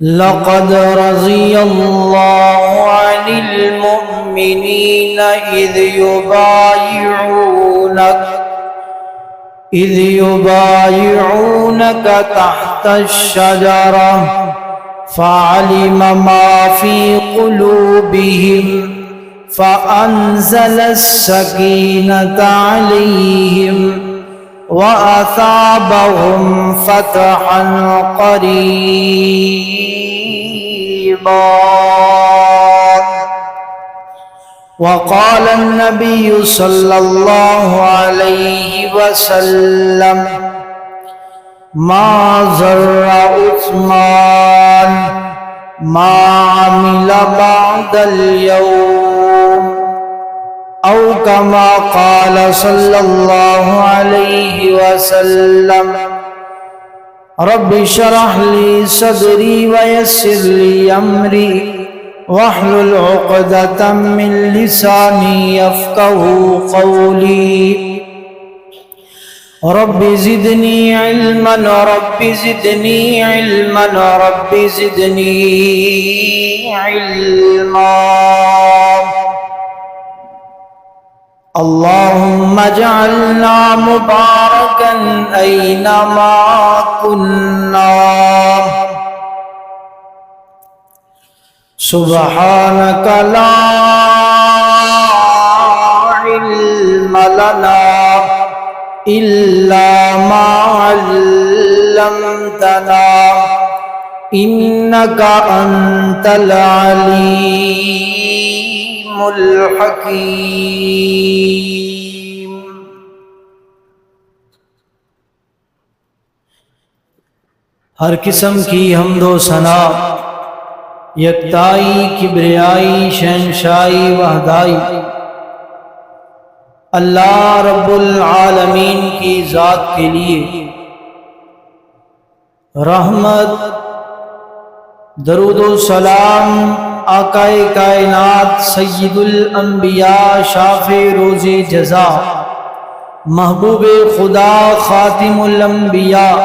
لقد رضي الله عن المؤمنين إذ يبايعونك تحت الشجرة فعلم ما في قلوبهم فأنزل السكينة عليهم وأثابهم فتحا قريبا. وقال النبي صلى الله عليه وسلم ما ضر عثمان ما عمل بعد اليوم أو كما قال صلى الله عليه وسلم رب اشرح لي صدري ويسر لي أمري واحلل عقدة من لساني يفقهوا قولي رب زدني علما رب زدني علما رب زدني علما. اللهم اجعلنا مباركا أينما كنا. سبحانك لا علم لنا إلا ما علمتنا إنك أنت العليم الحكيم. ہر قسم کی حمد و ثنا، یکتائی، کبریائی، شہنشائی، وحدائی اللہ رب العالمین کی ذات کے لیے. رحمت، درود و سلام آقا کائنات سید الانبیاء شافع روز جزا محبوب خدا خاتم الانبیاء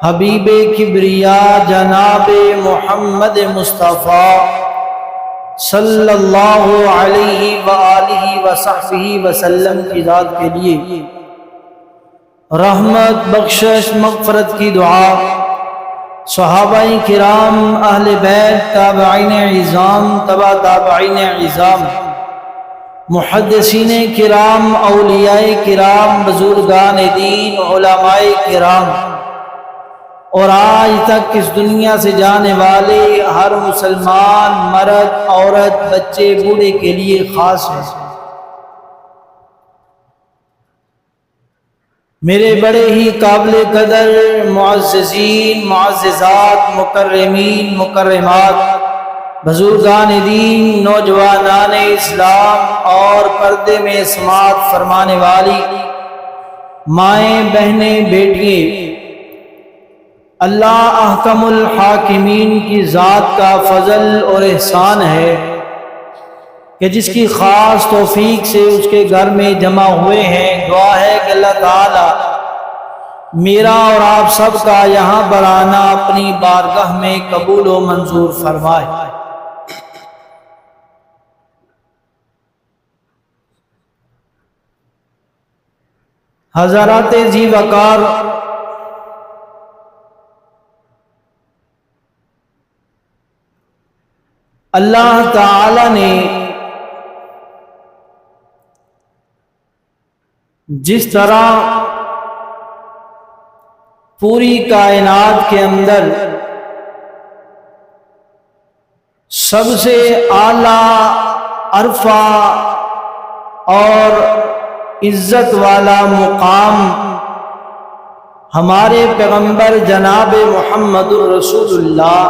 حبیب کبریا جناب محمد مصطفیٰ صلی اللہ علیہ وآلہ وصحبہ وسلم کی ذات کے لیے رحمت، بخشش، مغفرت کی دعا صحابہ کرام، اہل بیت، تابعین عظام، تبع تابعین عظام، محدثین کرام، اولیاء کرام، بزرگان دین، علماء کرام اور آج تک اس دنیا سے جانے والے ہر مسلمان مرد، عورت، بچے، بوڑھے کے لیے خاص ہے. میرے بڑے ہی قابل قدر معززین، معززات، مکرمین، مکرمات، بزرگان دین، نوجوانان اسلام اور پردے میں سماعت فرمانے والی مائیں، بہنیں، بیٹیاں، اللہ احکم الحاکمین کی ذات کا فضل اور احسان ہے کہ جس کی خاص توفیق سے اس کے گھر میں جمع ہوئے ہیں. دعا ہے کہ اللہ تعالی میرا اور آپ سب کا یہاں پر آنا اپنی بارگاہ میں قبول و منظور فرمائے. حضرات ذی وقار، اللہ تعالی نے جس طرح پوری کائنات کے اندر سب سے اعلیٰ، عرفہ اور عزت والا مقام ہمارے پیغمبر جناب محمد الرسول اللہ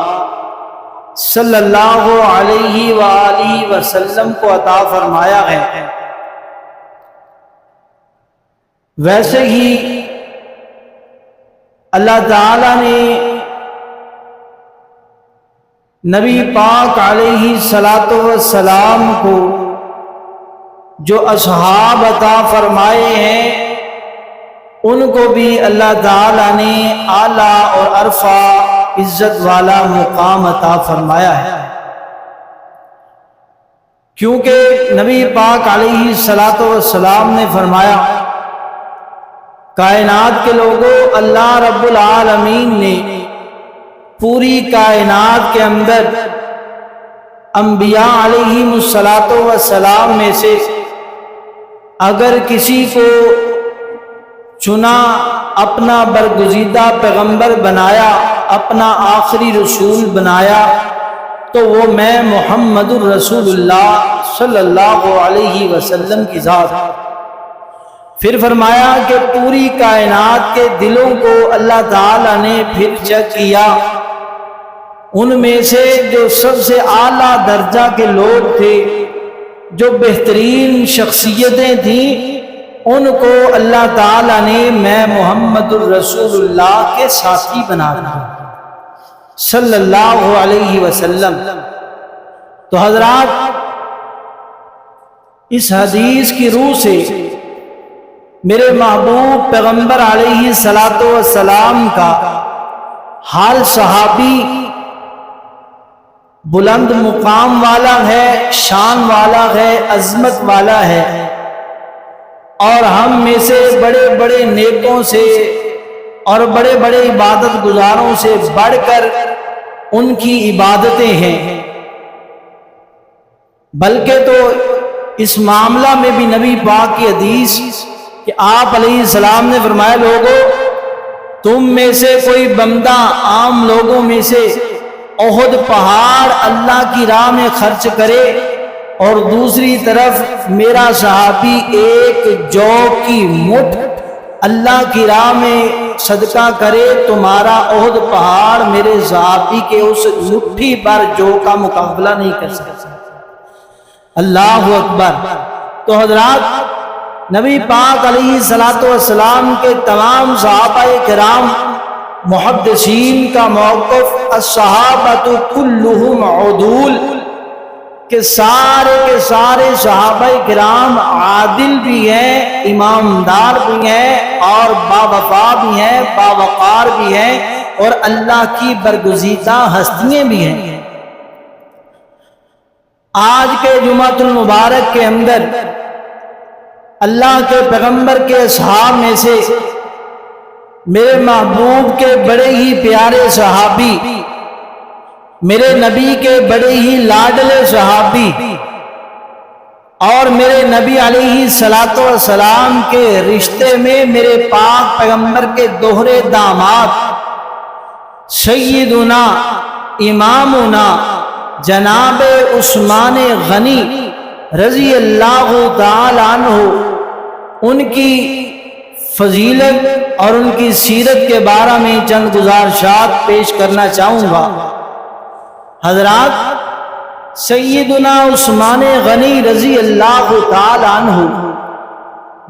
صلی اللہ علیہ وآلہ وسلم کو عطا فرمایا ہے، ویسے ہی اللہ تعالی نے نبی پاک علیہ الصلاۃ والسلام کو جو اصحاب عطا فرمائے ہیں ان کو بھی اللہ تعالی نے اعلیٰ اور عرفہ عزت والا مقام عطا فرمایا ہے، کیونکہ نبی پاک علیہ الصلاۃ والسلام نے فرمایا کائنات کے لوگوں، اللہ رب العالمین نے پوری کائنات کے اندر انبیاء علیہم الصلاۃ والسلام میں سے اگر کسی کو چنا، اپنا برگزیدہ پیغمبر بنایا، اپنا آخری رسول بنایا، تو وہ میں محمد الرسول اللہ صلی اللہ علیہ وسلم کی ذات۔ پھر فرمایا کہ پوری کائنات کے دلوں کو اللہ تعالیٰ نے پھر چیک کیا، ان میں سے جو سب سے اعلیٰ درجہ کے لوگ تھے، جو بہترین شخصیتیں تھیں، ان کو اللہ تعالیٰ نے میں محمد الرسول اللہ کے ساتھی بنا دیا صلی اللہ علیہ وسلم۔ تو حضرات، اس حدیث کی روح سے میرے محبوب پیغمبر علیہ الصلاۃ والسلام کا حال صحابی بلند مقام والا ہے، شان والا ہے، عظمت والا ہے، اور ہم میں سے بڑے بڑے نیکوں سے اور بڑے بڑے عبادت گزاروں سے بڑھ کر ان کی عبادتیں ہیں۔ بلکہ تو اس معاملہ میں بھی نبی پاک کی حدیث کہ آپ علیہ السلام نے فرمایا، لوگوں تم میں سے کوئی بندہ عام لوگوں میں سے احد پہاڑ اللہ کی راہ میں خرچ کرے اور دوسری طرف میرا صحابی ایک جو کی مٹھ اللہ کی راہ میں صدقہ کرے، تمہارا احد پہاڑ میرے صحابی کے اس مٹھی پر جو کا مقابلہ نہیں کر سکتا۔ اللہ اکبر۔ تو حضرات، نبی پاک علیہ الصلاۃ والسلام کے تمام صحابہ کرام محدثین کا موقف الصحابۃ کلہم عدول، کہ سارے کے سارے صحابہ کرام عادل بھی ہیں، ایماندار بھی ہیں، اور باوفا بھی ہیں، باوقار بھی ہیں، اور اللہ کی برگزیدہ ہستیاں بھی ہیں۔ آج کے جمعۃ المبارک کے اندر اللہ کے پیغمبر کے اصحاب میں سے میرے محبوب کے بڑے ہی پیارے صحابی، میرے نبی کے بڑے ہی لاڈلے صحابی، اور میرے نبی علیہ الصلاۃ والسلام کے رشتے میں میرے پاک پیغمبر کے دوہرے داماد سیدنا امامنا جناب عثمان غنی رضی اللہ تعالی عنہ، ان کی فضیلت اور ان کی سیرت کے بارے میں چند گزارشات پیش کرنا چاہوں گا۔ حضرات، سیدنا عثمان غنی رضی اللہ تعالی عنہ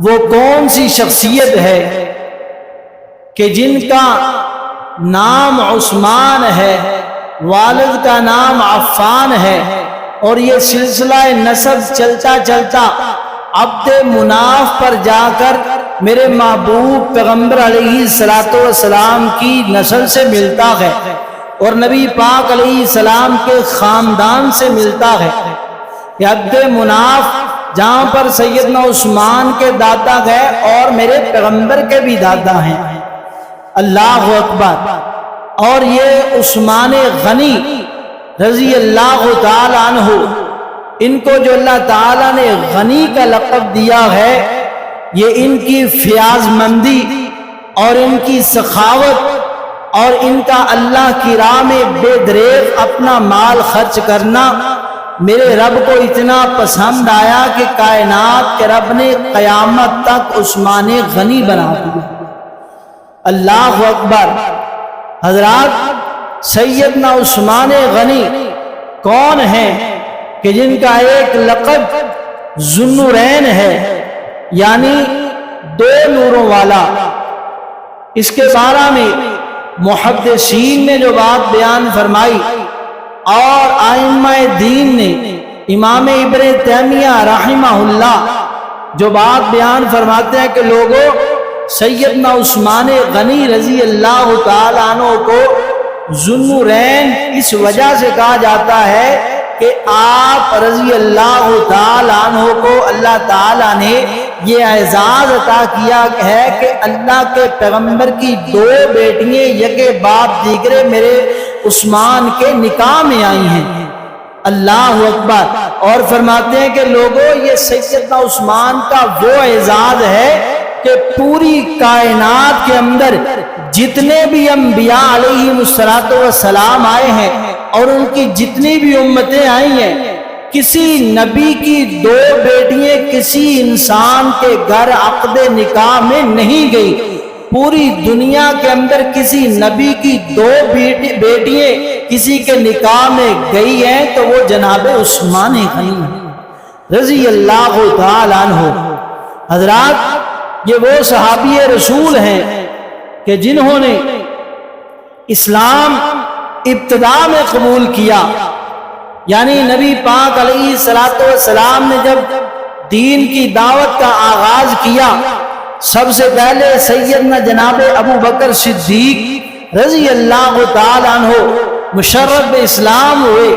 وہ کون سی شخصیت ہے کہ جن کا نام عثمان ہے، والد کا نام عفان ہے، اور یہ سلسلہ نسب چلتا چلتا عبد مناف پر جا کر میرے محبوب پیغمبر علیہ الصلاۃ والسلام کی نسل سے ملتا ہے، اور نبی پاک علیہ السلام کے خاندان سے ملتا ہے۔ یہ عبد مناف جہاں پر سیدنا عثمان کے دادا گئے اور میرے پیغمبر کے بھی دادا ہیں۔ اللہ اکبر۔ اور یہ عثمان غنی رضی اللہ تعالی عنہ، ان کو جو اللہ تعالیٰ نے غنی کا لقب دیا ہے، یہ ان کی فیاض مندی اور ان کی سخاوت اور ان کا اللہ کی راہ میں بے دریغ اپنا مال خرچ کرنا میرے رب کو اتنا پسند آیا کہ کائنات کے رب نے قیامت تک عثمان غنی بنا دیا۔ اللہ اکبر۔ حضرات، سیدنا عثمان غنی کون ہیں کہ جن کا ایک لقب ذوالنورین ہے، یعنی دو نوروں والا۔ اس کے بارے میں محدثین نے جو بات بیان فرمائی اور ائمہ دین نے، امام ابن تیمیہ رحمہ اللہ جو بات بیان فرماتے ہیں کہ لوگوں، سیدنا عثمان غنی رضی اللہ تعالیٰ عنہ کو ذوالنورین اس وجہ سے کہا جاتا ہے کہ آپ رضی اللہ تعالیٰ عنہ کو اللہ تعالیٰ نے یہ اعزاز عطا کیا ہے کہ اللہ کے پیغمبر کی 2 بیٹیاں یکے بعد دیگرے میرے عثمان کے نکاح میں آئی ہیں۔ اللہ اکبر۔ اور فرماتے ہیں کہ لوگوں یہ سیدنا عثمان کا وہ اعزاز ہے کہ پوری کائنات کے اندر جتنے بھی انبیاء علیہم السلام آئے ہیں اور ان کی جتنی بھی امتیں آئی ہیں، کسی نبی کی 2 بیٹیاں کسی انسان کے گھر عقد نکاح میں نہیں گئی۔ پوری دنیا کے اندر کسی نبی کی 2 بیٹیاں کسی کے نکاح میں گئی ہیں تو وہ جناب عثمان غنی رضی اللہ تعالیٰ عنہ۔ حضرات یہ وہ صحابی رسول ہیں کہ جنہوں نے اسلام ابتدا میں قبول کیا، یعنی نبی پاک علیہ السلام نے جب دین کی دعوت کا آغاز کیا، سب سے پہلے سیدنا جناب ابو بکر صدیق رضی اللہ تعالیٰ عنہ مشرف اسلام ہوئے،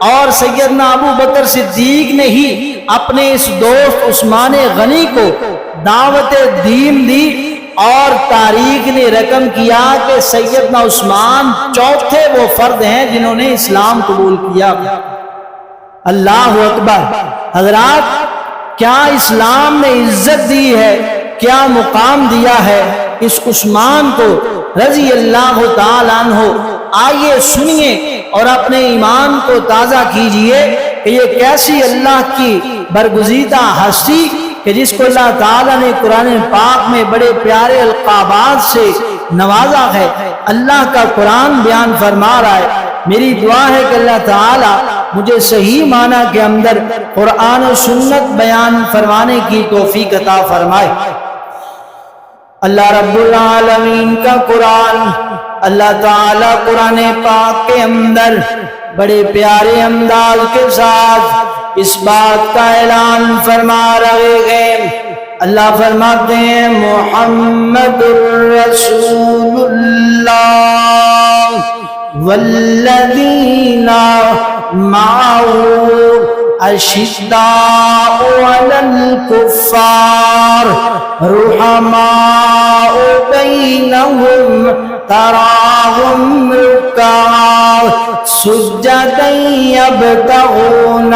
اور سیدنا ابو بکر صدیق نے ہی اپنے اس دوست عثمان غنی کو دعوت دین دی، اور تاریخ نے رقم کیا کہ سیدنا عثمان چوتھے وہ فرد ہیں جنہوں نے اسلام قبول کیا۔ اللہ اکبر۔ حضرات کیا اسلام نے عزت دی ہے، کیا مقام دیا ہے اس عثمان کو رضی اللہ تعالیٰ عنہ۔ آئیے سنیے اور اپنے ایمان کو تازہ کیجئے کہ یہ کیسی اللہ کی برگزیدہ ہستی کہ جس کو اللہ تعالیٰ نے قرآن پاک میں بڑے پیارے القابات سے نوازا ہے۔ اللہ کا قرآن بیان فرما رہا ہے۔ میری دعا ہے کہ اللہ تعالیٰ مجھے صحیح معنی کے اندر قرآن و سنت بیان فرمانے کی توفیق عطا فرمائے۔ اللہ رب العالمین کا قرآن، اللہ تعالیٰ قرآن پاک کے اندر بڑے پیارے انداز کے ساتھ اس بات کا اعلان فرما رہے ہیں۔ اللہ فرماتے ہیں محمد الرسول اللہ والذین معه اشداء علی الکفار رحماء بینہم تراہم رکعا سجدا یبتغون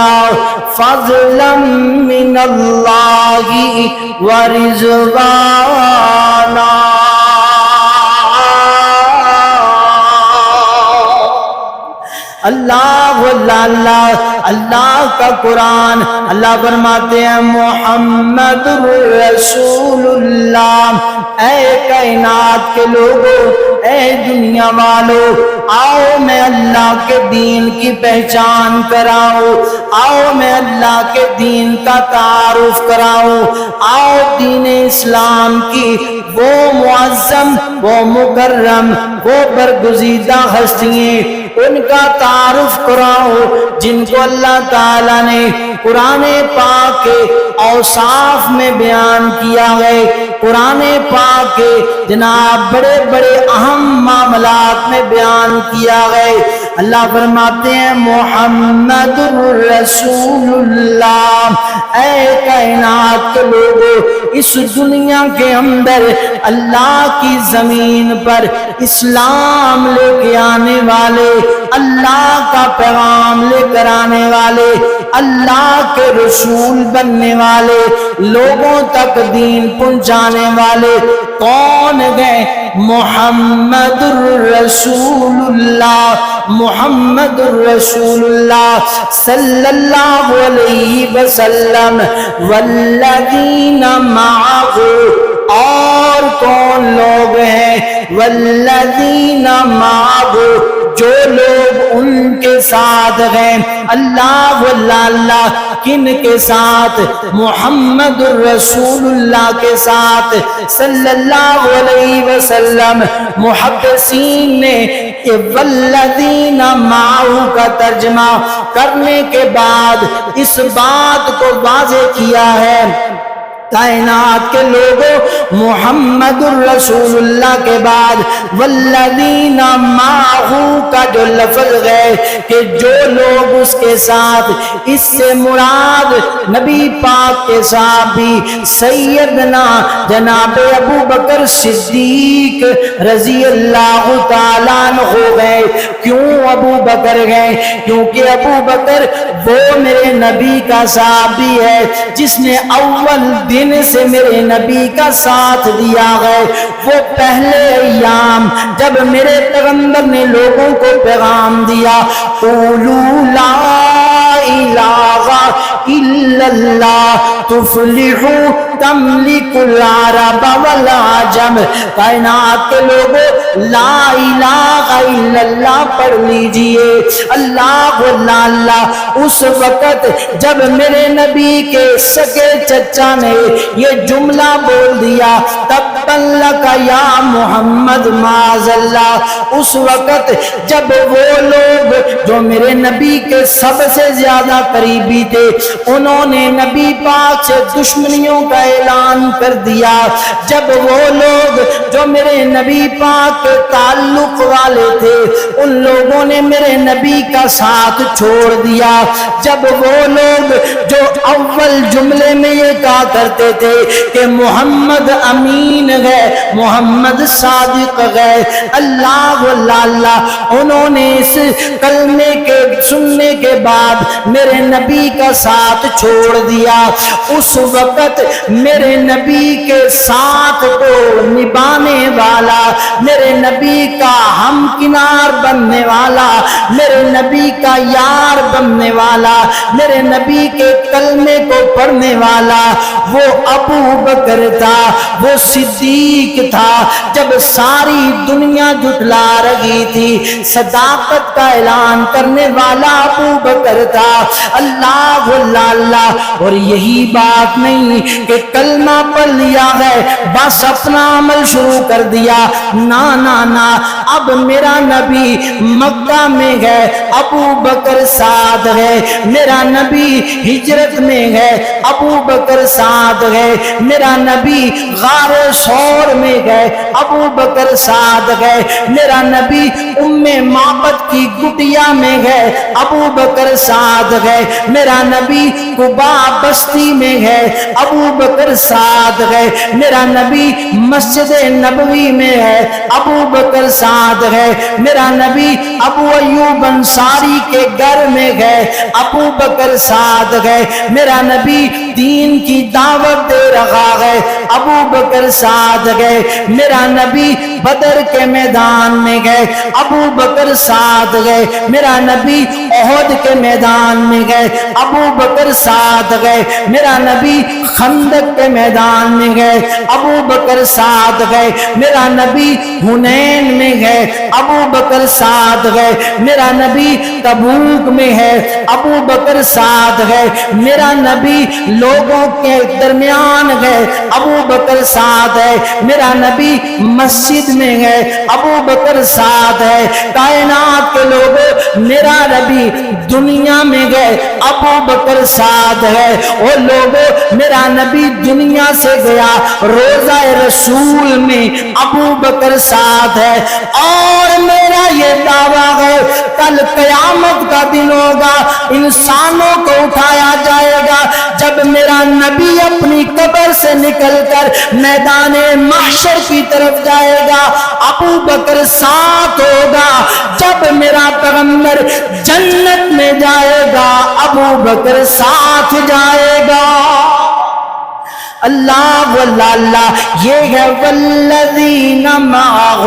فضلا من اللہ ورضوانا۔ اللہ اللہ کا قرآن۔ اللہ فرماتے ہیں محمد رسول اللہ، اے کائنات کے لوگوں، اے دنیا والوں، آؤ میں اللہ کے دین کی پہچان کراؤں، آؤ میں اللہ کے دین کا تعارف کراؤں، آؤ دین اسلام کی وہ معظم، وہ مکرم، وہ برگزیدہ ہستیاں ان کا تعارف کراؤ جن کو اللہ تعالیٰ نے قرآن پاک کے اوصاف میں بیان کیا ہے، قرآن پاک کے جناب بڑے بڑے اہم معاملات میں بیان کیا ہے۔ اللہ فرماتے ہیں محمد الرسول اللہ، اے کائنات کے لوگوں، اس دنیا کے اندر اللہ کی زمین پر اسلام لے کے آنے والے، اللہ کا پیغام لے کر آنے والے، اللہ کے رسول بننے والے، لوگوں تک دین پہنچانے والے کون گئے؟ محمد الرسول اللہ، محمد الرسول اللہ صلی اللہ علیہ وسلم والذین معہ، اور کون لوگ ہیں؟ والذین معہ، جو لوگ ان کے ساتھ ہیں۔ اللہ اللہ کن کے ساتھ؟ محمد الرسول اللہ کے ساتھ صلی اللہ علیہ وسلم۔ محدثین نے والذین معہ کا ترجمہ کرنے کے بعد اس بات کو واضح کیا ہے کائنات کے لوگوں، محمد الرسول اللہ کے بعد والذین معہ کا جو لفظ ہے کہ جو لوگ اس کے ساتھ، اس سے مراد نبی پاک کے ساتھ بھی سیدنا جناب ابو بکر صدیق رضی اللہ تعالیٰ عنہ ہو گئے۔ کیوں ابو بکر گئے؟ کیونکہ ابو بکر وہ میرے نبی کا صحابی ہے جس نے اول دن سے میرے نبی کا ساتھ دیا ہے۔ وہ پہلے ایام جب میرے پیغمبر نے لوگوں کو پیغام دیا، قولوا لا الہ الا اللہ تفلحوا تملک العرب والعجم، کائنات کے لوگوں لا الہ الا اللہ پڑھ لیجئے، اللہ اللہ۔ اس وقت جب میرے نبی کے سگے چچا نے یہ جملہ بول دیا تبا لک یا محمد معاذ اللہ، اس وقت جب وہ لوگ جو میرے نبی کے سب سے زیادہ قریبی تھے انہوں نے نبی پاک سے دشمنیوں کا اعلان کر دیا، جب وہ لوگ جو میرے نبی پاک کے تعلق والے تھے ان لوگوں نے میرے نبی کا ساتھ چھوڑ دیا، جب وہ لوگ جو اول جملے میں یہ کہا کرتے تھے کہ محمد امین ہے، محمد صادق ہے، اللہ اللہ، انہوں نے اس کلمے کے سننے کے بعد میرے نبی کا ساتھ چھوڑ دیا۔ اس وقت میرے نبی کے ساتھ کو نبھانے والا، میرے نبی کا ہم کنار بننے والا، میرے نبی کا یار بننے والا، میرے نبی کے کلمے کو پڑھنے والا وہ ابو بکر تھا، وہ صدیق تھا۔ جب ساری دنیا جھٹلا رہی تھی صداقت کا اعلان کرنے والا ابو بکر تھا، اللہ اللہ۔ اور یہی بات نہیں کہ کلمہ پڑھ لیا ہے بس اپنا عمل شروع کر دیا، نا نا نا، اب میرا نبی مکہ میں ہے، ابو بکر ساتھ ہے، میرا نبی ہجرت میں ہے، ابو بکر ساتھ ہے، میرا نبی غار ثور میں گئے، ابو بکر ساتھ گئے، میرا نبی ام معبد کی کٹیا میں گئے، ابو بکر ساتھ گئے، میرا نبی قبا بستی میں ہے، ابو بکر ساتھ گئے، میرا نبی مسجد نبوی میں ہے، ابو بکر ساتھ گئے، میرا نبی ابو ایوب انصاری کے گھر میں گئے، ابو بکر ساتھ گئے، میرا نبی دین کی دعوت دے رہا ہے، ابو بکر ساتھ گئے، میرا نبی بدر کے میدان میں گئے، ابو بکر ساتھ گئے، میرا نبی احد کے میدان میں گئے، ابو بکر ساتھ گئے، میرا نبی خندق کے میدان میں گئے، ابو بکر ساتھ گئے، میرا نبی حنین میں گئے، ابو بکر ساتھ گئے، میرا نبی تبوک میں ہے، ابو بکر ساتھ گئے، میرا نبی لوگوں کے درمیان گئے، ابو بکر ساتھ ہے، میرا نبی مسجد میں ہے، ابو بکر ساتھ ہے، کائنات کے لوگوں میرا نبی دنیا میں گئے، ابو بکر ساتھ ہے، اور لوگوں میرا نبی دنیا سے گیا روضہ رسول میں، ابو بکر ساتھ ہے، اور میرا یہ دعویٰ ہے کل قیامت کا دن ہوگا، انسانوں کو اٹھایا جائے گا، جب میرا نبی اپنی قبر سے نکل کر میدان محشر کی طرف جائے گا ابو بکر ساتھ ہوگا، جب میرا پیغمبر جنت میں جائے گا ابو بکر ساتھ جائے گا۔ اللہ واللہ، یہ ہے والذین معہ،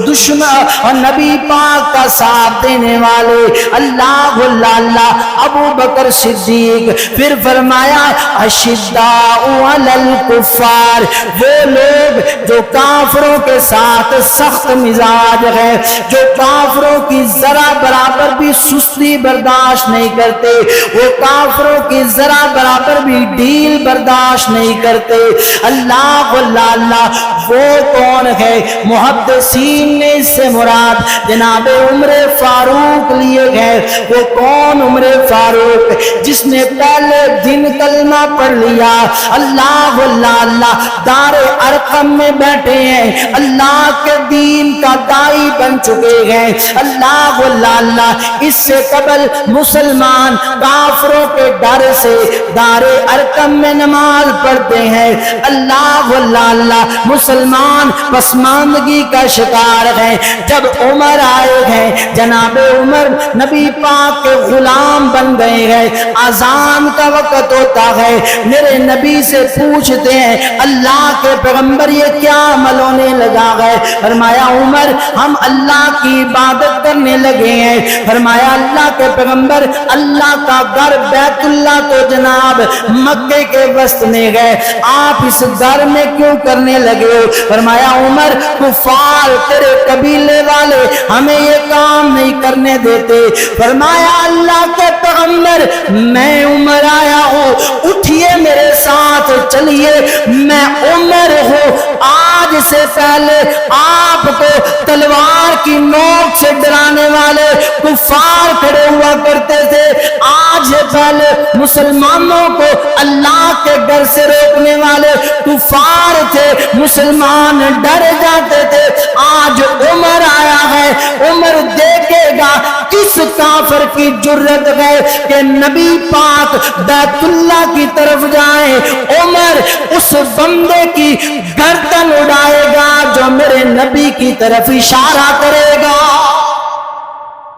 دشمن اور نبی پاک کا ساتھ دینے والے، اللہ واللہ، ابو بکر صدیق۔ پھر فرمایا اشداء علی الکفار، وہ لوگ جو کافروں کے ساتھ سخت مزاج ہے، جو کافروں کی ذرا برابر بھی سستی برداشت نہیں کرتے، وہ کافروں کی ذرا برابر بھی ڈھیل برداشت نہیں کرتے. اللہ اللہ وہ کون ہے؟ محدثین نے اس سے مراد جناب عمر فاروق لیے گئے. وہ کون عمر فاروق؟ جس نے پہلے دن کلمہ پڑھ لیا. اللہ اللہ دار ارقم میں بیٹھے ہیں, اللہ کے دین کا دائی بن چکے ہیں. اللہ اللہ اس سے قبل مسلمان کافروں کے ڈر سے دار ارقم میں نماز پڑھتے ہیں. اللہ اللہ مسلمان پسماندگی کا شکار ہیں. جب عمر آئے ہیں, جناب عمر نبی پاک کے غلام بن گئے ہیں. اذان کا وقت ہوتا ہے, میرے نبی سے پوچھتے ہیں اللہ کے پیغمبر یہ کیا عمل ہونے لگا ہے؟ فرمایا عمر ہم اللہ کی عبادت کرنے لگے ہیں. فرمایا اللہ کے پیغمبر اللہ کا گھر بیت اللہ تو جناب مکے کے وسط میں گئے, آپ اس گھر میں کیوں کرنے لگے ہو؟ فرمایا عمر کفار تیرے قبیلے والے ہمیں یہ کام نہیں کرنے دیتے. فرمایا اللہ کے پیغمبر میں عمر آیا ہوں, اٹھیے میرے ساتھ چلیے, میں عمر ہوں. آج سے پہلے آپ کو تلوار کی نوک سے ڈرانے والے کفار کھڑے ہوا کرتے تھے. آج سے پہلے مسلمانوں کو اللہ کے ڈر سے روکنے والے کفار تھے, مسلمان ڈر جاتے تھے. آج عمر آیا ہے, عمر دیکھے گا کس کافر کی جرت ہے کہ نبی پاک بیت اللہ کی طرف جائیں. عمر اس بندے کی گردن اڑائے گا جو میرے نبی کی طرف اشارہ کرے گا.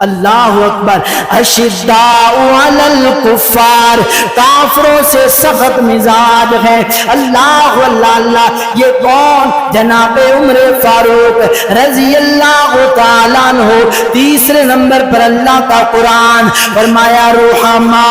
اللہ اکبر. اشداء علی الکفار, کافروں سے سخت مزاج ہے. اللہ اللہ یہ کون؟ جناب عمر فاروق رضی اللہ تعالیٰ عنہ. تیسرے نمبر پر اللہ کا قرآن فرمایا رحماء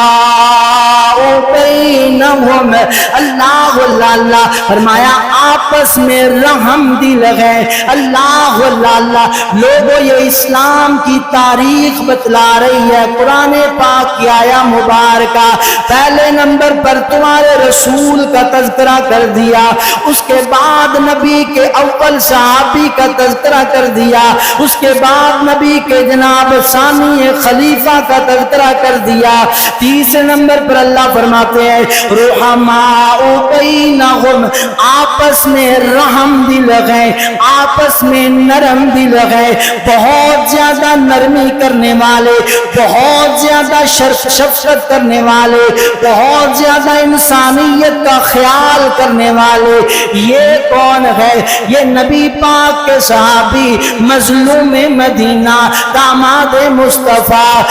بینہم. اللہ اللہ فرمایا آپس میں رحم دل ہے. اللہ اللہ لوگوں یہ اسلام کی تاریخ بتلا رہی ہے. قرآن پاک کی آیا مبارکہ پہلے نمبر پر تمہارے رسول کا تذکرہ کر دیا, اس کے بعد نبی کے اول صحابی کا تذکرہ کر دیا, اس کے بعد نبی کے جناب ثانی خلیفہ کا تذکرہ کر دیا. تیسرے نمبر پر اللہ فرماتے ہیں رحماء بینہم, آپس میں رحم دل ہے, آپس میں نرم دل ہے. بہت زیادہ نرمی کرنے والے, بہت زیادہ شفقت کرنے والے, بہت زیادہ انسانیت کا خیال کرنے والے. یہ کون ہے؟ یہ نبی پاک کے صحابی مظلوم مدینہ داماد مصطفیٰ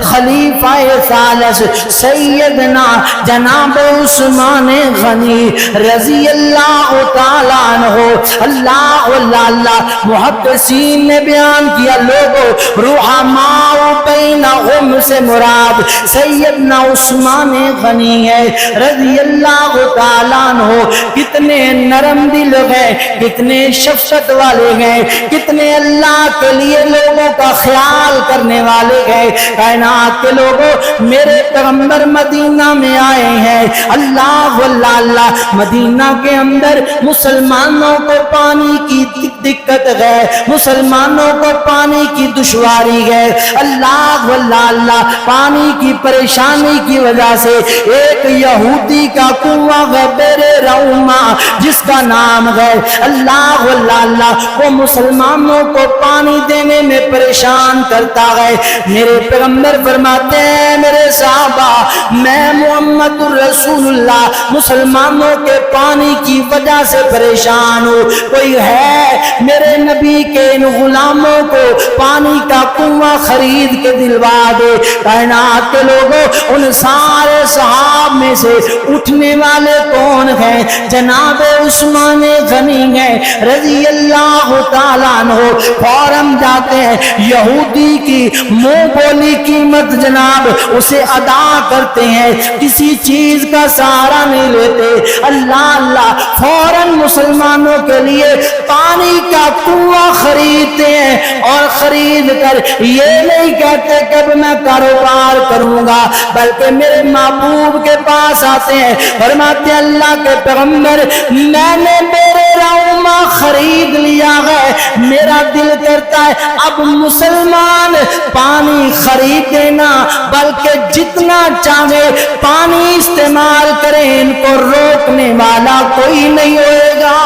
خلیفہ ثالث سیدنا جناب عثمان غنی رضی اللہ تعالیٰ عنہ. اللہ اللہ محدثین نے بیان کیا لوگوں رحماء بینہم سے مراد سیدنا عثمان غنی ہے رضی اللہ تعالیٰ عنہ. کتنے نرم دل ہیں, کتنے شفقت والے ہیں, کتنے اللہ کے لیے لوگوں کا خیال کرنے والے ہیں. کائنات کے لوگوں میرے پیغمبر مدینہ میں آئے ہیں. اللہ اللہ مدینہ کے اندر مسلمانوں کو پانی کی دقت ہے, مسلمانوں کو پانی کی دشواری ہے. اللہ اللہ پانی کی پریشانی کی وجہ سے ایک یہودی کا کنواں ہے بیر روما جس کا نام ہے. اللہ اللہ وہ مسلمانوں کو پانی دینے میں پریشان کرتا ہے. میرے پیغمبر فرماتے ہیں میرے صحابہ میں محمد رسول اللہ مسلمانوں کے پانی کی وجہ سے پریشان ہوں, کوئی ہے میرے نبی کے ان غلاموں کو پانی کا کنواں خرید کے دلوا دے. کائنات کے لوگوں ان سارے صحاب میں سے اٹھنے والے کون ہیں؟ جناب عثمان غنی ہیں رضی اللہ تعالیٰ عنہ. فوراً جاتے ہیں, یہودی کی منہ بولی قیمت جناب اسے ادا کرتے ہیں, کسی چیز کا سہارا نہیں لیتے. اللہ اللہ فوراً مسلمانوں کے لیے پانی کا کنواں خریدتے ہیں اور خرید کر یہ نہیں کہتے کہ اب میں کاروبار کروں گا، بلکہ میرے محبوب کے پاس آتے ہیں، فرماتے ہیں اللہ کے پیغمبر میں نے میرے روما خرید لیا ہے، میرا دل کرتا ہے اب مسلمان پانی خریدے نہ بلکہ جتنا چاہے پانی استعمال کریں، ان کو روکنے والا کوئی نہیں ہوئے گا۔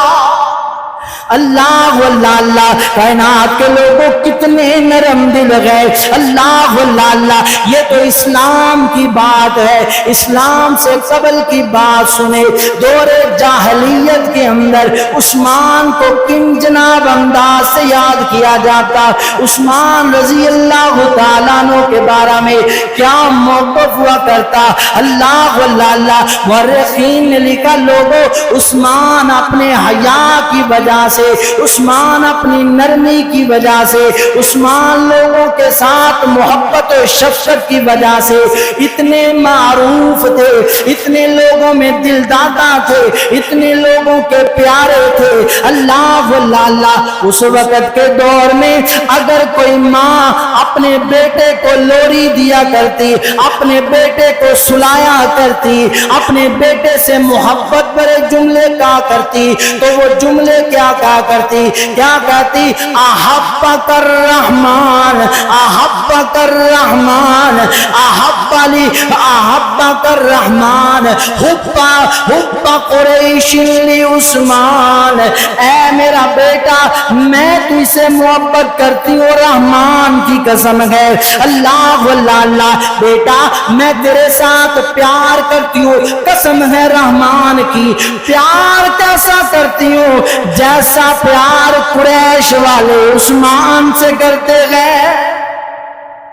اللہ اللہ اللہ، کائنات کے لوگوں کتنے نرم دل گئے، اللہ اللہ اللہ۔ یہ تو اسلام کی بات ہے، اسلام سے قبل کی بات سنے۔ دور جاہلیت کے اندر عثمان کو کن جناب انداز سے یاد کیا جاتا، عثمان رضی اللہ تعالیٰ عنہ کے بارے میں کیا موقف ہوا کرتا، اللہ اللہ اللہ۔ مورخین نے لکھا لوگوں عثمان اپنے حیا کی وجہ سے، عثمان اپنی نرمی کی وجہ سے، عثمان لوگوں کے ساتھ محبت و شفقت کی وجہ سے اتنے معروف تھے، اتنے لوگوں میں دل دادا تھے، اتنے لوگوں کے پیارے تھے، اللہ اللہ اللہ۔ اس وقت کے دور میں اگر کوئی ماں اپنے بیٹے کو لوری دیا کرتی، اپنے بیٹے کو سلایا کرتی، اپنے بیٹے سے محبت بھرے جملے کہا کرتی، تو وہ جملے کیا کہا کرتی، کیا کہتی؟ احبک الرحمن احبک الرحمن احب علی احبک الرحمن حب قریش لعثمان۔ اے میرا بیٹا میں تجھ سے محبت کرتی ہوں، رحمان کی قسم ہے، اللہ اللہ اللہ، بیٹا میں تیرے ساتھ پیار کرتی ہوں، قسم ہے رحمان کی۔ پیار کیسا کرتی ہوں؟ جیسا پیار قریش والے عثمان سے کرتے گئے۔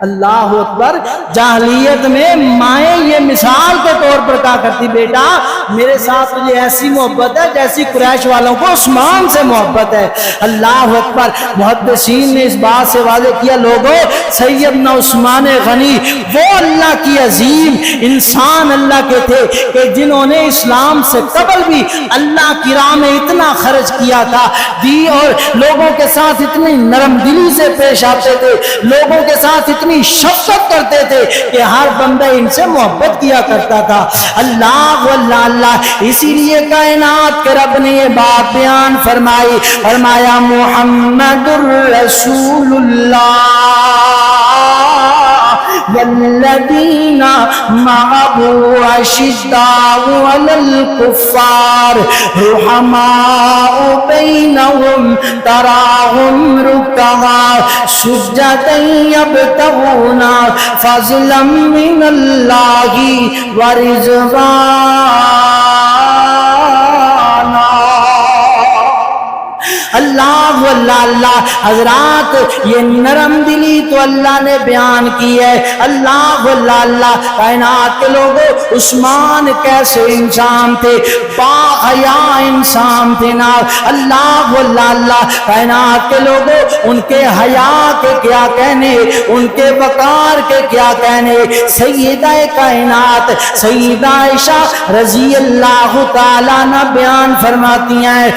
اللہ اکبر۔ جاہلیت میں مائیں یہ مثال کے طور پر کہا کرتی بیٹا میرے ساتھ تجھے ایسی محبت ہے جیسی قریش والوں کو عثمان سے محبت ہے۔ اللہ اکبر۔ محدثین نے اس بات سے واضح کیا لوگوں سیدنا عثمان غنی وہ اللہ کی عظیم انسان اللہ کے تھے کہ جنہوں نے اسلام سے قبل بھی اللہ کی راہ میں اتنا خرچ کیا تھا، دی اور لوگوں کے ساتھ اتنی نرم دلی سے پیش آتے تھے، لوگوں کے ساتھ اتنی شفقت کرتے تھے کہ ہر بندہ ان سے محبت کیا کرتا تھا۔ اللہ اللہ اللہ۔ اسی لیے کائنات کے رب نے یہ بات بیان فرمائی، فرمایا محمد الرسول اللہ والذین معه اشداء علی الکفار رحماء بینہم تراہم رکعا سجدا یبتغون فضلا من اللہ ورضوانا۔ اللہ اللہ اللہ۔ حضرات یہ نرم دلی تو اللہ نے بیان کی ہے، اللہ اللہ اللہ۔ کائنات کے لوگوں عثمان کیسے انسان تھے، با حیا انسان تھے نا، اللہ اللہ اللہ۔ کائنات کے لوگوں ان کے حیا کے کیا کہنے، ان کے وقار کے کیا کہنے۔ سیدہ کائنات سیدہ عائشہ رضی اللہ تعالیٰ عنہ بیان فرماتی ہیں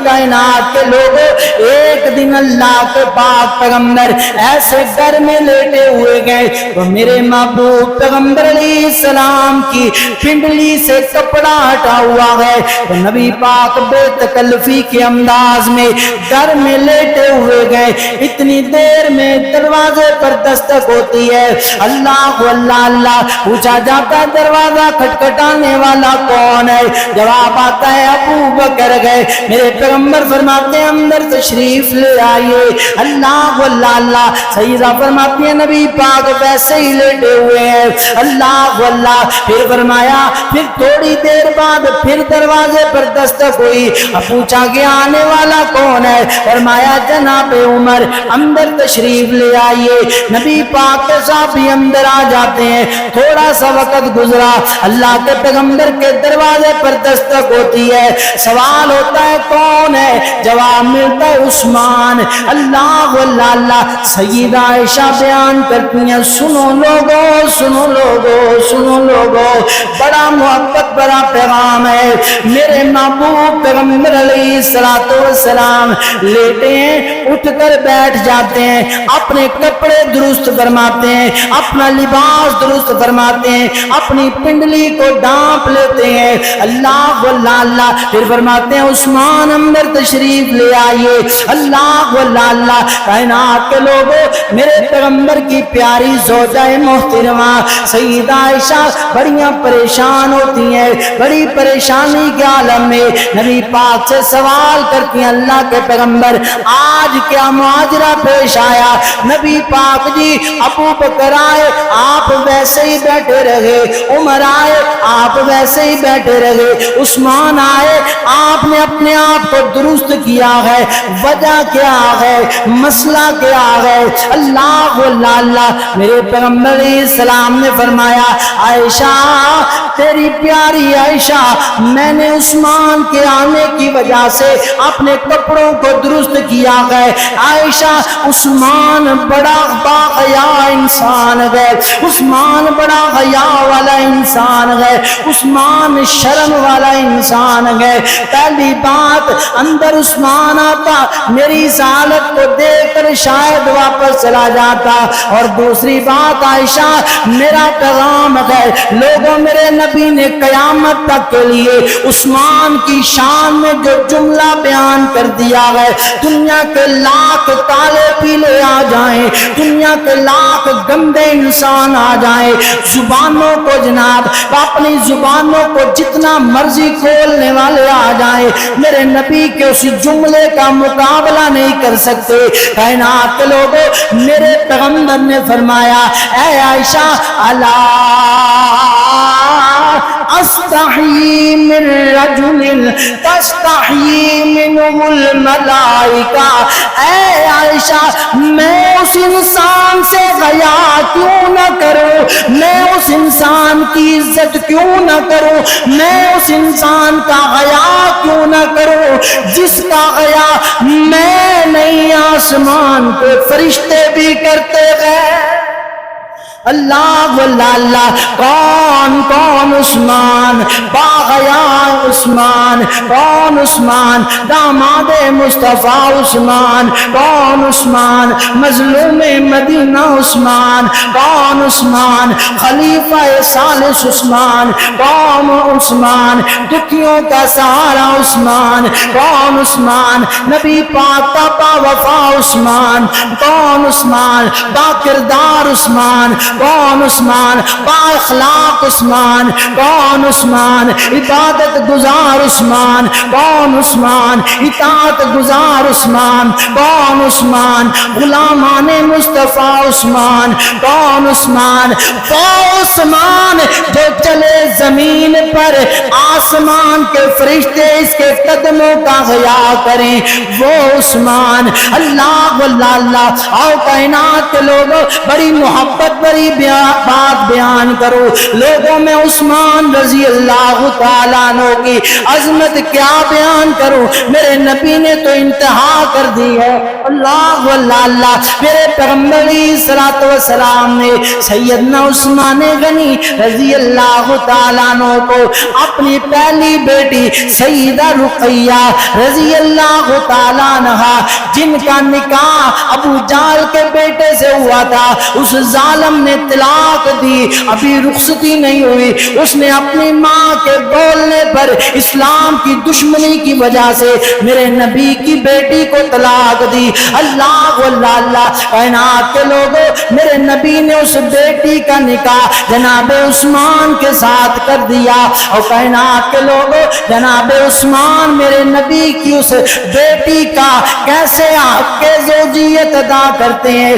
کائنات کے لوگوں ایک دن اللہ کے پاک پیغمبر ایسے گھر میں لیٹے ہوئے گئے تو میرے محبوب پیغمبر علیہ السلام کی پنڈلی سے کپڑا ہٹا ہوا ہے، تو نبی پاک بے تکلفی کے انداز میں گھر میں لیٹے ہوئے گئے۔ اتنی دیر میں دروازے پر دستک ہوتی ہے، اللہ اللہ اللہ۔ پوچھا جاتا ہے دروازہ کھٹکھٹانے والا کون ہے؟ جواب آتا ہے ابو بکر گئے۔ میرے پیغمبر فرماتے ہیں اندر تشریف لے آئیے، اللہ اللہ اللہ۔ سیدہ فرماتی ہیں نبی پاک ویسے ہی لیٹے ہوئے ہیں، اللہ اللہ۔ پھر فرمایا پھر تھوڑی دیر بعد پھر دروازے پر دستک ہوئی، اب پوچھا گیا آنے والا کون ہے؟ فرمایا جناب عمر اندر تشریف لے آئیے۔ نبی پاک کے صحابی اندر آ جاتے ہیں، تھوڑا سا وقت گزرا، اللہ کے پیغمبر کے دروازے پر دستک ہوتی ہے، سوال ہوتا ہے کون ہے؟ جواب ملتا ہے عثمان۔ اللہ اللہ، سیدہ عائشہ بیان کرتی ہیں، سنو لوگو سنو لوگو سنو لوگو، بڑا محبت بڑا پیغام ہے۔ میرے محبوب پیغمبر علیہ السلام لیٹے ہیں، اٹھ کر بیٹھ جاتے ہیں، اپنے کپڑے درست فرماتے ہیں، اپنا لباس درست فرماتے ہیں، اپنی پنڈلی کو ڈانپ لیتے ہیں۔ اللہ اللہ، پھر فرماتے ہیں عثمان اندر تشریف لے آئیے۔ اللہ اللہ، کائنات کے لوگوں، میرے پیغمبر کی پیاری زوجہ محترمہ سیدہ عائشہ بڑیاں پریشان ہوتی ہیں، بڑی پریشانی کے عالم میں نبی پاک سے سوال کرتی ہیں، اللہ کے پیغمبر آج کیا ماجرا پیش آیا؟ نبی پاک جی، ابو بکر آئے آپ ویسے ہی بیٹھے رہے، عمر آئے آپ ویسے ہی بیٹھے رہے، عثمان آئے آپ نے اپنے آپ کو درست کیا ہے، وجہ کیا ہے؟ مسئلہ کیا ہے؟ اللہ اللہ، میرے پیغمبر علیہ السلام نے فرمایا عائشہ، تیری پیاری عائشہ، میں نے عثمان کے آنے کی وجہ سے اپنے کپڑوں کو درست کیا ہے۔ عائشہ، عثمان بڑا باحیا انسان ہے، عثمان بڑا حیا والا انسان ہے، عثمان شرم والا انسان ہے۔ پہلی بات، اندر عثمان آتا میری اس حالت کو دیکھ کر شاید واپس چلا جاتا، اور دوسری بات عائشہ، میرا پیغام ہے لوگوں، میرے نبی نے قیامت تک کے لیے عثمان کی شان میں جو جملہ بیان کر دیا ہے، دنیا کے لاکھ کالے پیلے آ جائیں، دنیا کے لاکھ گندے انسان آ جائیں، زبانوں کو جناب اپنی زبانوں کو جتنا مرضی کھولنے والے آ جائیں، میرے نبی کے اس جملے کا مقابلہ نہیں کر سکتے۔ کائنات کے لوگوں، میرے پیغمبر نے فرمایا اے عائشہ، اللہ استحیی من رجل تستحیی منہ الملائکہ، اے عائشہ، میں اس انسان سے حیا کیوں نہ کروں؟ میں اس انسان کی عزت کیوں نہ کروں؟ میں اس انسان کا حیا کیوں نہ کروں جس کا حیا میں نہیں، آسمان کے فرشتے بھی کرتے ہیں؟ اللہ اللہ، کون کون عثمان باحیا عثمان، کون عثمان داماد مصطفیٰ عثمان، کون عثمان مظلوم مدینہ عثمان، کون عثمان خلیفہ ثالث عثمان، کون عثمان دکھیوں کا سہارا عثمان، کون عثمان نبی پاک کا با وفا عثمان، کون عثمان با کردار عثمان، کون عثمان با اخلاق عثمان، کون عثمان عبادت گزار عثمان، کون عثمان اطاعت گزار عثمان، کون عثمان غلامان مصطفیٰ عثمان، کون عثمان وہ عثمان جو چلے زمین پر آسمان کے فرشتے اس کے قدموں کا حیا کریں، وہ عثمان۔ اللہ اللہ، اور کائنات کے لوگوں، بڑی محبت بڑی بات بیان کرو لوگوں میں عثمان رضی اللہ تعالیٰ عنہ کی عظمت کیا بیان کرو؟ میرے نبی نے تو انتہا کر دی ہے۔ اللہ اللہ، میرے پیغمبر علیہ الصلوۃ والسلام نے سیدنا عثمان غنی رضی اللہ تعالیٰ عنہ کو اپنی پہلی بیٹی سیدہ رقیہ رضی اللہ تعالیٰ عنہا، جن کا نکاح ابو جہل کے بیٹے سے ہوا تھا، اس ظالم نے طلاق دی، ابھی رخصتی نہیں ہوئی، اس نے اپنی ماں کے بولنے پر اسلام کی دشمنی کی وجہ سے میرے نبی کی بیٹی کو طلاق دی۔ اللہ اللہ، کائنات کے لوگوں، میرے نبی نے اس بیٹی کا نکاح جناب عثمان کے ساتھ کر دیا، اور کائنات کے لوگوں، جناب عثمان میرے نبی کی اس بیٹی کا کیسے حق زوجیت ادا کرتے ہیں،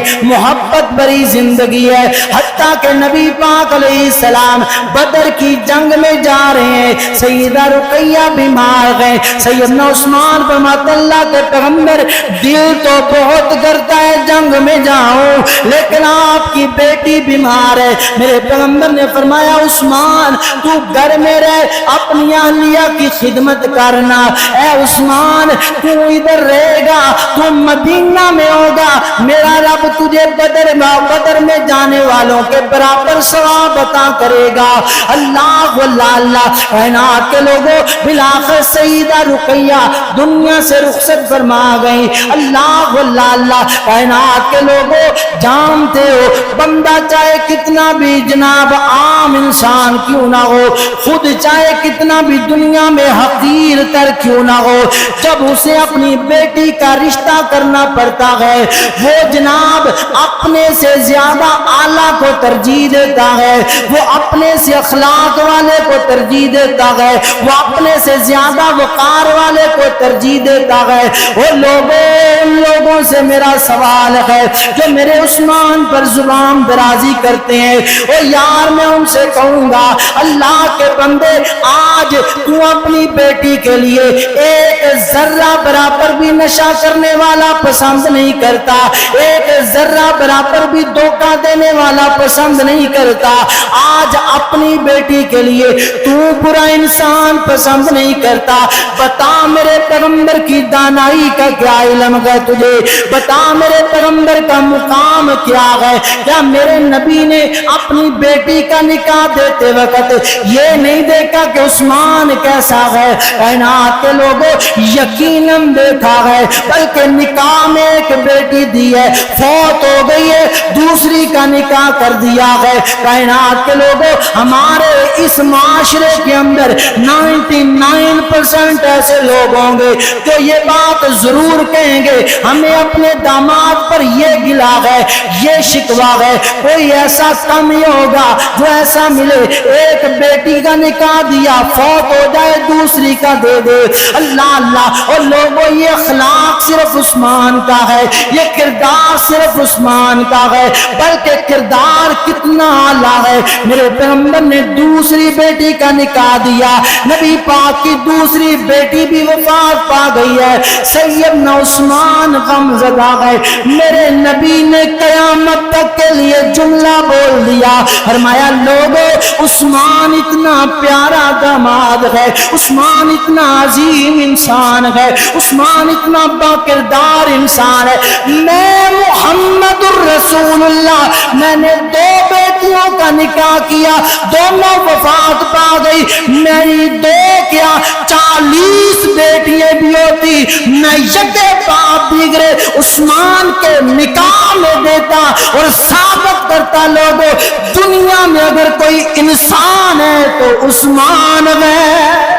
محبت بری زندگی ہے، حتیٰ کہ نبی پاک علیہ السلام بدر کی جنگ میں جا رہے ہیں، سیدہ رقیہ بیمار گئے، سیدنا عثمان فرماتے اللہ کے پیغمبر دل تو بہت کرتا ہے جنگ میں جاؤں، لیکن آپ کی بیٹی بیمار ہے۔ میرے پیغمبر نے فرمایا عثمان تو گھر میں رہ، اپنی اہلیہ کی خدمت کرنا، اے عثمان تو ادھر رہے گا، تو مدینہ میں ہوگا، میرا رب تجھے بدر میں جانے والوں کے برابر ثواب عطا کرے گا۔ اللہ واللہ اللہ کائنات کے لوگوں بلاخر سیدہ رقیہ دنیا سے رخصت فرما گئی۔ اللہ واللہ اللہ کائنات کے لوگوں جانتے ہو بندہ چاہے کتنا بھی جناب عام انسان کیوں نہ ہو، خود چاہے کتنا بھی دنیا میں حقیر تر کیوں نہ ہو، جب اسے اپنی بیٹی کا رشتہ کرنا پڑتا ہے وہ جناب اپنے سے زیادہ اعلیٰ کو ترجیح دیتا ہے، وہ اپنے سے اخلاق والے کو ترجیح دیتا ہے، وہ اپنے سے زیادہ وقار والے کو ترجیح دیتا ہے۔ وہ لوگوں سے میرا سوال ہے جو میرے عثمان پر زبان درازی کرتے ہیں، وہ یار میں ان سے کہوں گا اللہ کے بندے آج تو اپنی بیٹی کے لیے ایک ذرہ برابر بھی نشہ کرنے والا پسند نہیں کرتا، ایک ذرہ برابر بھی دھوکہ دینے والا پسند نہیں کرتا، آج اپنی بیٹی کے لیے تو برا انسان پسند نہیں کرتا۔ بتا میرے پیغمبر کی دانائی کا کیا علم ہے تجھے، بتا میرے پیغمبر کا مقام کیا ہے، کیا میرے نبی نے اپنی بیٹی کا نکاح دیتے وقت یہ نہیں دیکھا کہ عثمان کیسا ہے؟ کائنات کے لوگوں یقیناً دیکھا ہے، بلکہ نکاح میں ایک بیٹی دی ہے، فوت ہو گئی ہے، دوسری کا نکاح کر دیا ہے۔ کائنات کے لوگوں ہمارے اس معاشرے کے اندر 99% ایسے لوگ ہوں گے جو یہ بات ضرور کہیں گے ہمیں اپنے داماد پر یہ گلا ہے، یہ شکوہ ہے، کوئی ایسا کم ہی ہوگا جو ایسا ملے ایک بیٹی کا نکاح دیا فوت ہو جائے دوسری کا دے دے۔ اللہ اللہ، اور لوگوں یہ اخلاق صرف عثمان کا ہے، یہ کردار صرف عثمان کا ہے، بلکہ کردار کتنا اعلیٰ ہے۔ میرے پیغمبر نے دوسری بیٹی کا نکاح دیا، نبی پاک کی دوسری بیٹی بھی وفات پا گئی ہے، سیدنا عثمان غم زدہ ہے۔ میرے نبی نے قیامت تک کے لیے جملہ بول دیا، فرمایا لوگوں عثمان اتنا پیارا داماد ہے، عثمان اتنا عظیم انسان ہے، عثمان اتنا باکردار انسان ہے، میں محمد الرسول اللہ میں نے 2 بیٹیوں کا نکاح کیا، دونوں وفات پا گئی، میری 2 کیا 40 بیٹیاں بھی ہوتی، میں یکے باپ بگڑے عثمان کے نکاح میں دیتا اور ثابت کرتا لوگوں دنیا میں اگر کوئی انسان ہے تو عثمان ہے۔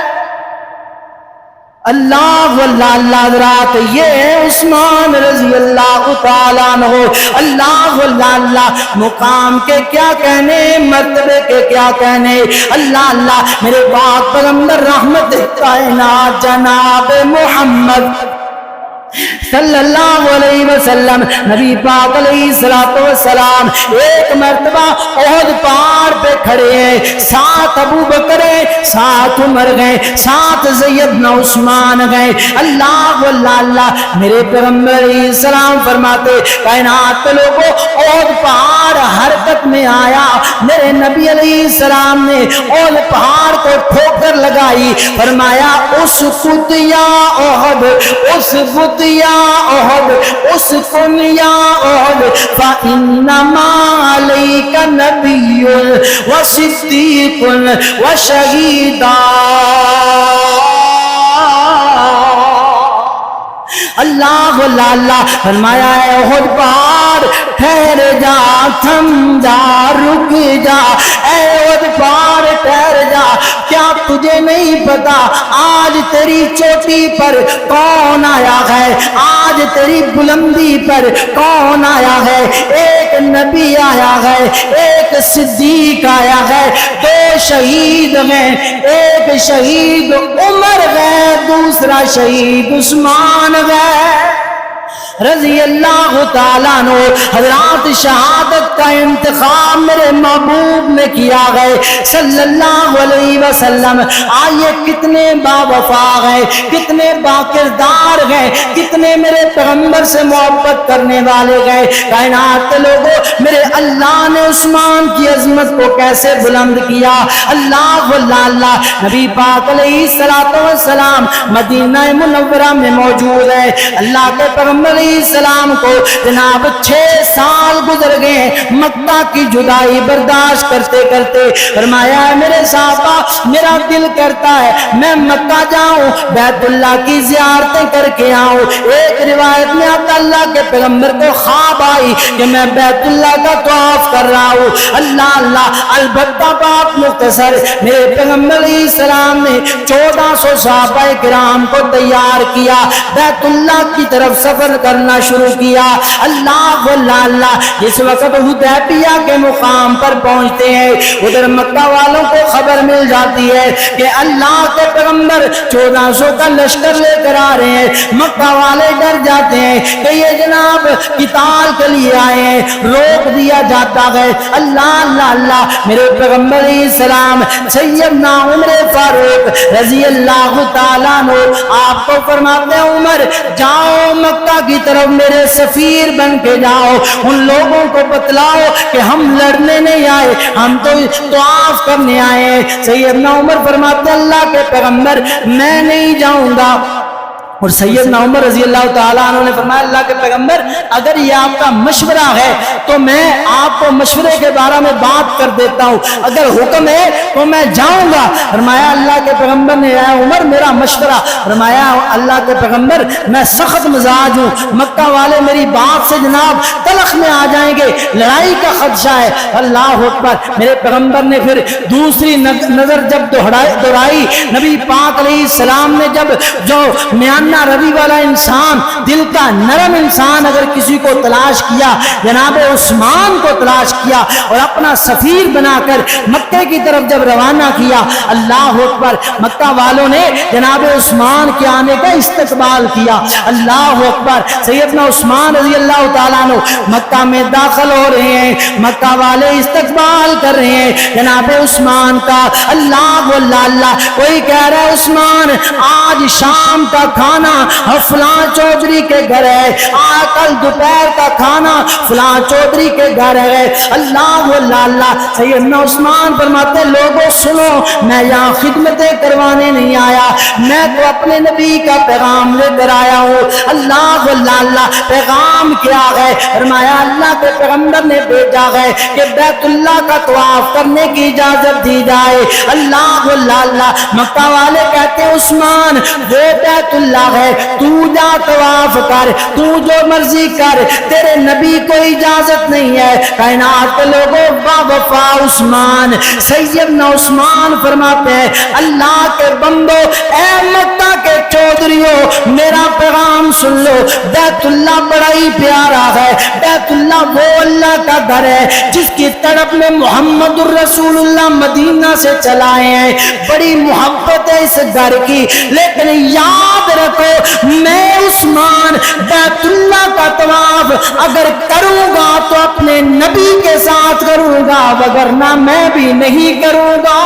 اللہ واللہ اللہ حضرات یہ ہے عثمان رضی اللہ تعالیٰ عنہ۔ اللہ واللہ اللہ مقام کے کیا کہنے، مرتبے کے کیا کہنے۔ اللہ اللہ میرے پاک پیغمبر رحمت کائنات جناب محمد صلی اللہ علیہ وسلم نبی پاک علیہ السلام ایک مرتبہ احد پہاڑ پہ کھڑے ہیں، ساتھ ابو بکر ہیں، ساتھ عمر گئے، ساتھ سیدنا عثمان گئے۔ اللہ واللہ اللہ میرے پیغمبر علیہ السلام فرماتے کائنات کے لوگوں احد پہاڑ حرکت میں آیا، میرے نبی علیہ السلام نے احد پہاڑ کو ٹھوکر لگائی، فرمایا اسکت یا احد، اسکت یا احد، اسکن یا احد، فإنما علیک نبی وصدیق وشہیدان۔ اللہ اللہ فرمایا ہے احد پہاڑ ٹھہر جا، تھم جا، رک جا، اے احد پہاڑ ٹھہر جا، کیا تجھے نہیں پتا آج تیری چوٹی پر کون آیا ہے، آج تیری بلندی پر کون آیا ہے؟ ایک نبی آیا ہے، ایک صدیق آیا ہے، 2 شہید ہیں، ایک شہید عمر ہے، دوسرا شہید عثمان ہے رضی اللہ تعالیٰ عنہ۔ حضرات شہادت کا انتخاب میرے محبوب نے کیا ہے صلی اللہ علیہ وسلم. آئیے کتنے باوفا گئے, کتنے باکردار گئے, کتنے میرے پیغمبر سے محبت کرنے والے گئے. کائنات کے لوگوں, میرے اللہ نے عثمان کی عظمت کو کیسے بلند کیا. اللہ اللہ نبی پاک علیہ السلام مدینہ منورہ میں موجود ہے. اللہ کے پیغمبر علیہ السلام کو جناب 6 سال گزر گئے مکہ کی جدائی برداشت کرتے کرتے. فرمایا ہے میرے صحابہ, میرا دل کرتا ہے میں مکہ جاؤں, بیت اللہ کی زیارتیں کر کے آؤں. ایک روایت میں آتا اللہ کے پیغمبر کو خواب آئی کہ میں بیت اللہ کا طواف کر رہا ہوں. اللہ اللہ, البتہ بات مختصر, میرے پیغمبر علیہ السلام نے 1400 صحابہ کرام کو تیار کیا, بیت اللہ کی طرف سفر کرنا شروع کیا. اللہ اللہ, جس وقت حدیبیہ کے مقام پر پہنچتے ہیں ادھر مکہ والوں کو خبر مل جاتی ہے کہ اللہ کے پیغمبر 1400 کا لشکر لے کر آ رہے ہیں. مکہ والے ڈر جاتے ہیں کہ یہ جناب قتال کے لیے آئے ہیں, روک دیا جاتا ہے. اللہ اللہ, میرے پیغمبر علیہ السلام سیدنا عمر فاروق رضی اللہ تعالیٰ عنہ آپ کو فرماتے ہیں عمر جاؤ مکہ کی طرف میرے سفیر بن کے جاؤ, ان لوگوں کو بتلاؤ کہ ہم لڑنے نہیں آئے, ہم تو طواف کرنے آئے ہیں. سیدنا عمر فرماتے ہیں اللہ کے پیغمبر میں نہیں جاؤں گا. اور سیدنا عمر رضی اللہ تعالیٰ عنہ نے فرمایا اللہ کے پیغمبر اگر یہ آپ کا مشورہ ہے تو میں آپ کو مشورے کے بارے میں بات کر دیتا ہوں, اگر حکم ہے تو میں جاؤں گا. فرمایا اللہ کے پیغمبر نے اے عمر میرا مشورہ. فرمایا اللہ کے پیغمبر میں سخت مزاج ہوں, مکہ والے میری بات سے جناب تلخ میں آ جائیں گے, لڑائی کا خدشہ ہے. اللہ اکبر. میرے پیغمبر نے پھر دوسری نظر جب دہرائی, نبی پاک علیہ السلام نے جب جو میان روی والا انسان, دل کا نرم انسان اگر کسی کو تلاش کیا, جناب عثمان کو تلاش کیا اور اپنا سفیر بنا کر مکے کی طرف جب روانہ کیا. اللہ اکبر. مکہ والوں نے جناب عثمان کے آنے کا استقبال کیا. اللہ اکبر. سیدنا عثمان رضی اللہ تعالیٰ عنہ مکہ میں داخل ہو رہے ہیں, مکہ والے استقبال کر رہے ہیں جناب عثمان کا. اللہ اللہ, کوئی کہہ رہا ہے عثمان آج شام کا کھانا فلاں چودھری کے گھر ہے, کل دوپہر کا کھانا فلاں چودھری کے گھر ہے. اللہ اللہ, سیدنا عثمان فرماتے لوگوں سنو, میں یہاں خدمتیں کروانے نہیں آیا, میں تو اپنے نبی کا پیغام لے کر آیا ہوں. اللہ اللہ, پیغام کیا ہے؟ فرمایا اللہ کے پیغمبر نے بھیجا ہے کہ بیت اللہ کا طواف کرنے کی اجازت دی جائے. اللہ اللہ, مکہ والے کہتے ہیں عثمان وہ بیت اللہ ہے, تو جا طواف کر, تو جو مرضی کر, تیرے نبی کو اجازت نہیں ہے. کائنات کے لوگوں با وفا عثمان, سیدنا عثمان فرماتے ہیں اللہ کے بندو اے مکہ کے چودھریوں میرا پیغام سن لو, بیت اللہ بڑا ہی پیارا ہے. بیت اللہ وہ اللہ کا گھر ہے جس کی طرف میں محمد الرسول اللہ مدینہ سے چلائے ہیں. بڑی محبت ہے اس گھر کی, لیکن یاد رکھو میں عثمان بیت اللہ کا طواف اگر کروں گا تو اپنے نبی کے ساتھ کروں گا, وگرنہ میں بھی نہیں کروں گا.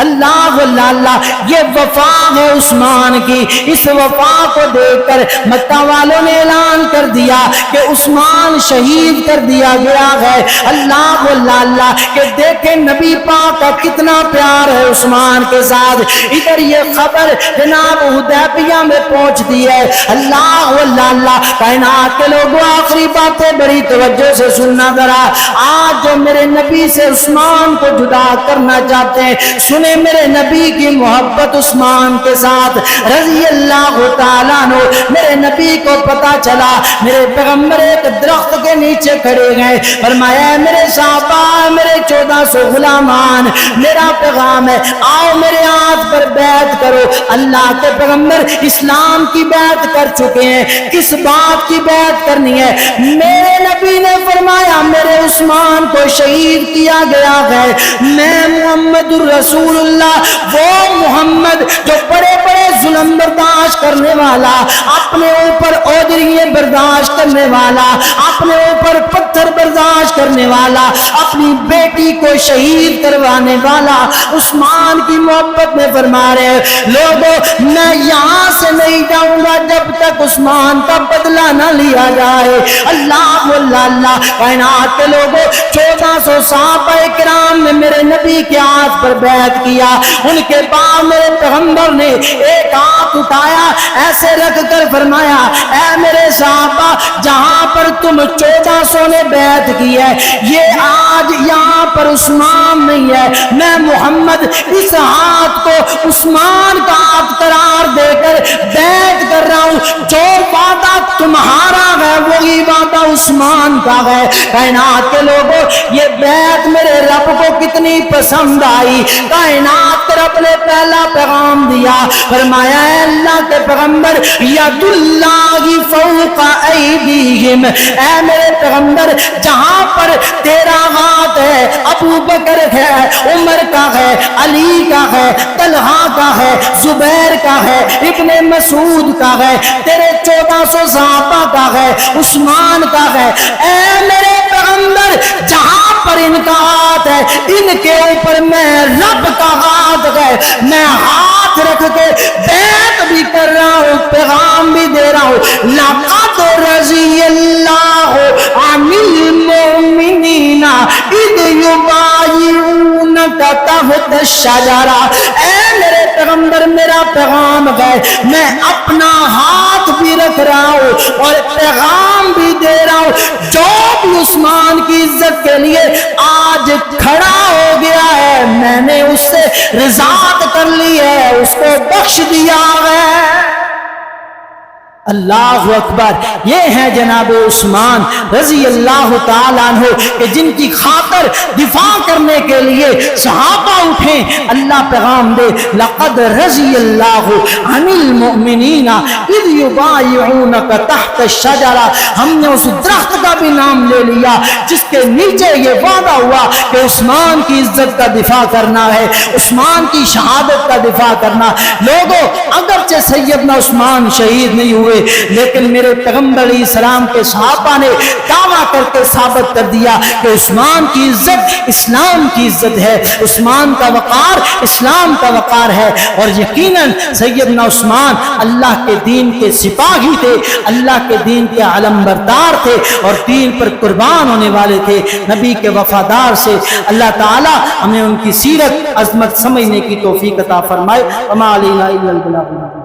اللہ اللہ, یہ وفا ہے عثمان کی. اس وفا کو دیکھ کر مکہ والوں نے اعلان کر دیا کہ عثمان شہید کر دیا گیا ہے. اللہ اللہ, کہ دیکھیں نبی پاک کا کتنا پیار ہے عثمان کے ساتھ. ادھر یہ خبر جناب حدیبیہ میں پہنچتی ہے. اللہ اللہ, کائنات کے لوگوں آخری باتیں بڑی توجہ سے سننا ذرا. آج جو میرے نبی سے عثمان کو جدا کرنا چاہتے ہیں, سنیں میرے نبی کی محبت عثمان کے ساتھ رضی اللہ تعالیٰ عنہ. میرے نبی کو پتا چلا, میرے پیغمبر ایک درخت کے نیچے کھڑے گئے. فرمایا میرے صحابہ, میرے 1400 غلامان, میرا پیغام ہے آؤ میرے ہاتھ پر بیعت کرو. اللہ کے پیغمبر اسلام کی بیعت کر چکے ہیں, کس بات کی بیعت کرنی ہے؟ میرے نبی نے فرمایا میرے عثمان کو شہید کیا گیا ہے, میں محمد الرسول اللہ, وہ محمد جو بڑے بڑے ظلم برداشت کرنے والا, اپنے اوپر اوجریے برداشت کرنے والا, اپنے اوپر پتھر کرنے والا، اپنی بیٹی کو شہید کروانے والا عثمان کی محبت میں فرما رہے لوگوں میں یہاں سے نہیں جاؤں گا جب تک عثمان کا بدلہ نہ لیا جائے۔ اللہ اللہ کائنات کے لوگوں 1400 صحابہ کرام نے میرے نبی کے ہاتھ پر بیعت کیا، ان کے بعد میرے پیغمبر نے ایک ہاتھ اٹھایا ایسے رکھ کر فرمایا اے میرے صحابہ جہاں پر تم 1400 نے بیعت کی ہے یہ آج یہاں پر عثمان نہیں ہے، میں محمد اس ہاتھ کو عثمان کا ہاتھ قرار دے کر بیعت کر رہا ہوں، جو وعدہ تمہارا ہے وہی وعدہ عثمان کا ہے۔ کائنات کے لوگوں یہ بیعت میرے رب کو کتنی پسند آئی، کائنات کے رب نے پہلا پیغام دیا، فرمایا اے اللہ کے پیغمبر ید اللہ فوق ایدیہم، اے میرے پیغمبر جہاں پر تیرا ہاتھ ہے ابو بکر ہے، عمر کا ہے، علی کا ہے، طلحہ کا ہے، زبیر کا ہے، ابن مسعود کا ہے، تیرے 1400 صحابہ کا ہے، عثمان کا ہے، اے میرے پیغمبر جہاں پر ان کا ہاتھ ہے ان کے اوپر میں رب کا ہاتھ ہے، میں ہاتھ رکھ کے بیعت بھی کر رہا ہوں، پیغام بھی دے رہا ہوں، لقد رضی اللہ عن المؤمنین اذ یبایعونک تحت الشجرہ، اے میرے پیغمبر میرا پیغام ہے، میں اپنا ہاتھ بھی رکھ رہا ہوں اور پیغام بھی دے رہا ہوں، جو بھی عثمان کی عزت کے لیے آج کھڑا ہو گیا ہے میں نے اس سے رضاعت کر لی ہے، اس کو بخش دیا ہے۔ اللہ اکبر، یہ ہے جناب عثمان رضی اللہ تعالیٰ عنہ کہ جن کی خاطر دفاع کرنے کے لیے صحابہ اٹھیں، اللہ پیغام دے لقد رضی اللہ عن المؤمنین اذ یبایعونک تحت الشجرہ، ہم نے اس درخت کا بھی نام لے لیا جس کے نیچے یہ وعدہ ہوا کہ عثمان کی عزت کا دفاع کرنا ہے، عثمان کی شہادت کا دفاع کرنا۔ لوگوں اگرچہ سیدنا عثمان شہید نہیں ہوئے لیکن میرے پیغمبر علیہ السلام کے صحابہ نے دعویٰ کر کے ثابت کر دیا کہ عثمان کی عزت اسلام کی عزت ہے، عثمان کا وقار اسلام کا وقار ہے، اور یقیناً سیدنا عثمان اللہ کے دین کے سپاہی تھے، اللہ کے دین کے علم بردار تھے اور دین پر قربان ہونے والے تھے، نبی کے وفادار سے۔ اللہ تعالی ہمیں ان کی سیرت عظمت سمجھنے کی توفیق عطا فرمائے۔ وما علینا الا البلاغ۔